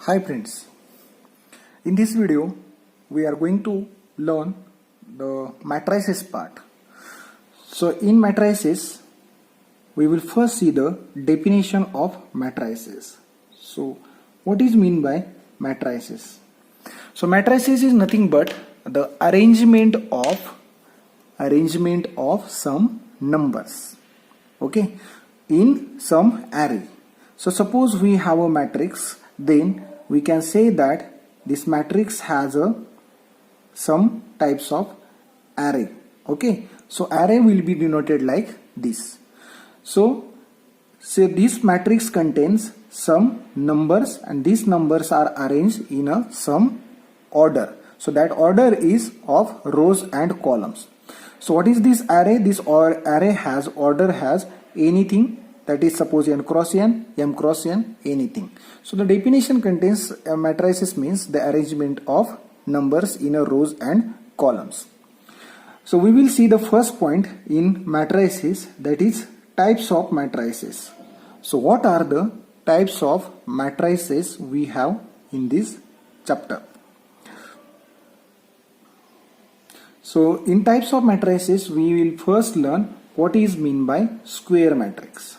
Hi friends, in this video we are going to learn the matrices part. So in matrices we will first see the definition of matrices. So what is mean by matrices? So matrices is nothing but the arrangement of some numbers, okay, in some array. So suppose we have a matrix, then we can say that this matrix has some types of array, okay. So array will be denoted like this. So say this matrix contains some numbers and these numbers are arranged in some order. So that order is of rows and columns. So what is this array? This array has order has anything, that is suppose n cross n, m cross n, anything. So the definition contains matrices means the arrangement of numbers in rows and columns. So we will see the first point in matrices, that is types of matrices. So what are the types of matrices we have in this chapter? So in types of matrices we will first learn what is mean by square matrix.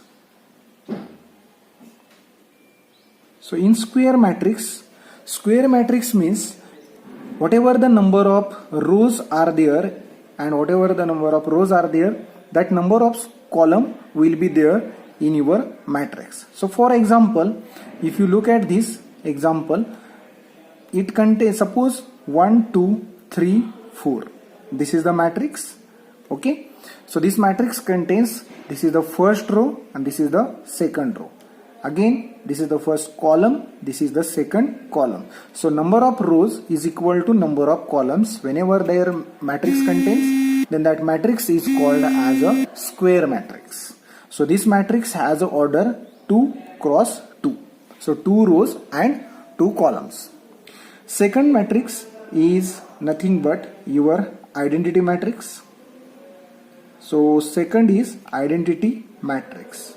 So in square matrix means whatever the number of rows are there and whatever the number of rows are there, that number of column will be there in your matrix. So for example, if you look at this example, it contains suppose 1, 2, 3, 4. This is the matrix, okay. So this matrix contains, this is the first row and this is the second row. Again, this is the first column, this is the second column. So number of rows is equal to number of columns. Whenever their matrix contains, then that matrix is called as a square matrix. So this matrix has an order 2 cross 2. So 2 rows and 2 columns. Second matrix is nothing but your identity matrix. So second is identity matrix.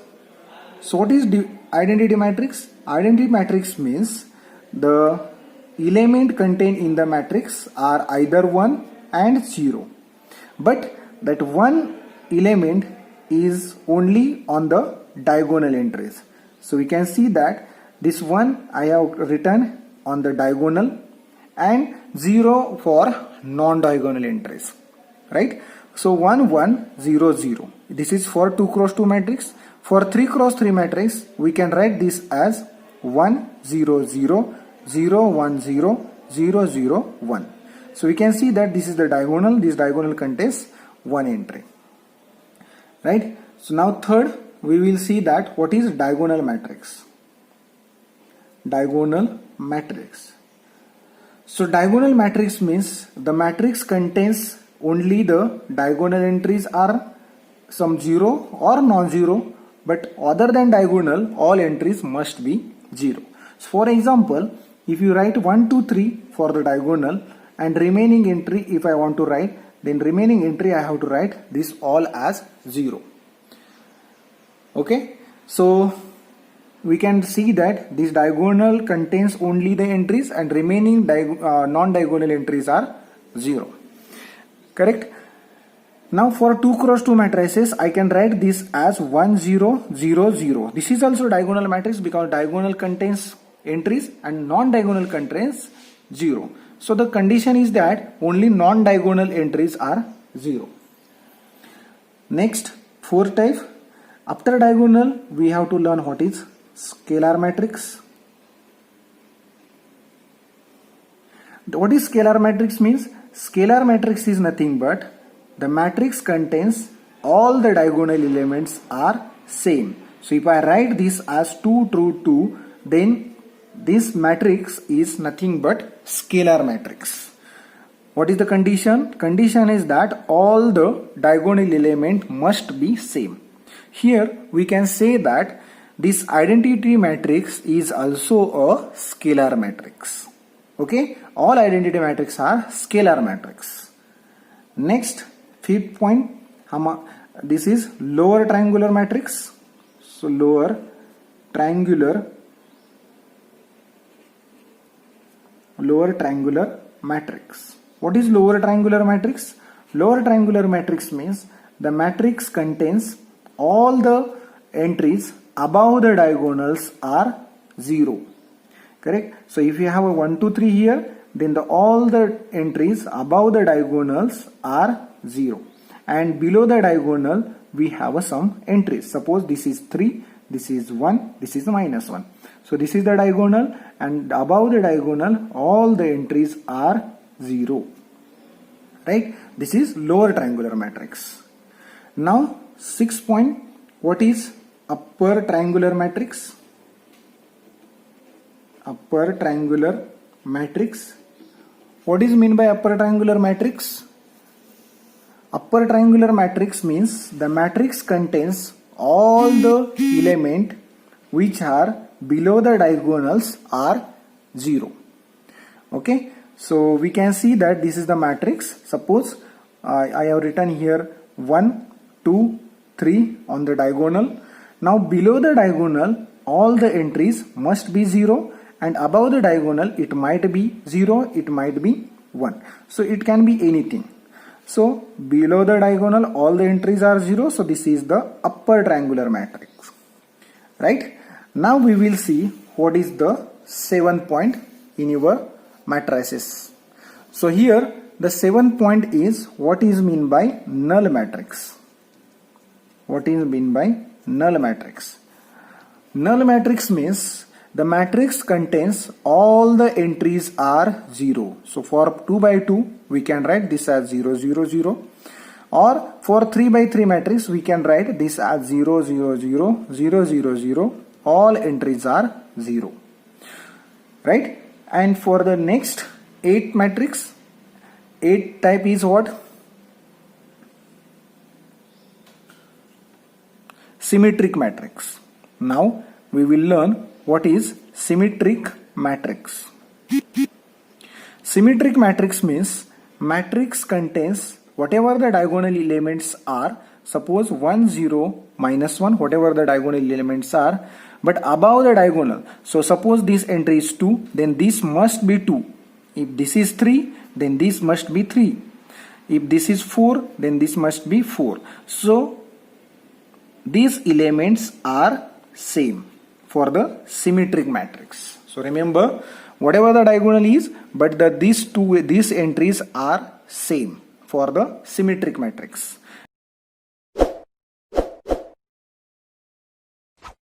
So what is identity matrix? Identity matrix means the element contained in the matrix are either 1 and 0. But that one element is only on the diagonal entries. So we can see that this one I have written on the diagonal and 0 for non-diagonal entries, right? So 1, 1, 0, 0. This is for 2 cross 2 matrix. For 3 cross 3 matrix, we can write this as 1, 0, 0, 0, 1, 0, 0, 0, 1. So we can see that this is the diagonal. This diagonal contains one entry, right? So now third, we will see that what is diagonal matrix. Diagonal matrix. So diagonal matrix means the matrix contains only the diagonal entries are some 0 or non-zero, but other than diagonal all entries must be 0. So for example, if you write 1, 2, 3 for the diagonal and remaining entry if I want to write, then remaining entry I have to write this all as 0. Okay, so we can see that this diagonal contains only the entries and remaining non-diagonal entries are 0. Correct? Now for 2 cross 2 matrices, I can write this as 1, 0, 0, 0. This is also diagonal matrix because diagonal contains entries and non-diagonal contains 0. So the condition is that only non-diagonal entries are 0. Next, fourth type. After diagonal, we have to learn what is scalar matrix. What is scalar matrix means? Scalar matrix is nothing but the matrix contains all the diagonal elements are same. So if I write this as 2, 2, 2, then this matrix is nothing but scalar matrix. What is the condition? Condition is that all the diagonal element must be same. Here we can say that this identity matrix is also a scalar matrix. Okay, all identity matrix are scalar matrix. Next, fifth point, this is lower triangular matrix. So lower triangular lower triangular matrix. What is lower triangular matrix? Lower triangular matrix means the matrix contains all the entries above the diagonals are 0. Correct? So if you have a 1, 2, 3 here, then all the entries above the diagonals are 0. And below the diagonal, we have some entries. Suppose this is 3, this is 1, this is minus 1. So this is the diagonal, and above the diagonal, all the entries are 0. Right? This is lower triangular matrix. Now 6 point, what is upper triangular matrix? Upper triangular matrix. What is mean by upper triangular matrix? Upper triangular matrix means the matrix contains all the element which are below the diagonals are 0. Okay, so we can see that this is the matrix. Suppose I have written here 1, 2, 3 on the diagonal. Now below the diagonal all the entries must be 0, and above the diagonal it might be 0, it might be 1. So it can be anything. So below the diagonal all the entries are 0. So this is the upper triangular matrix. Right? Now we will see what is the 7 point in your matrices. So here the 7 point is what is mean by null matrix. What is mean by null matrix? Null matrix means the matrix contains all the entries are 0. So for 2 by 2 we can write this as 0, 0, 0. Or for 3 by 3 matrix we can write this as 0, 0, 0, 0, 0, 0. All entries are 0. Right? And for the next 8 matrix, 8 type is what? Symmetric matrix. Now we will learn what is symmetric matrix. Symmetric matrix means matrix contains whatever the diagonal elements are. Suppose 1, 0, minus 1, whatever the diagonal elements are, but above the diagonal. So suppose this entry is 2, then this must be 2. If this is 3, then this must be 3. If this is 4, then this must be 4. So these elements are same for the symmetric matrix. So remember, whatever the diagonal is, but these entries are same for the symmetric matrix.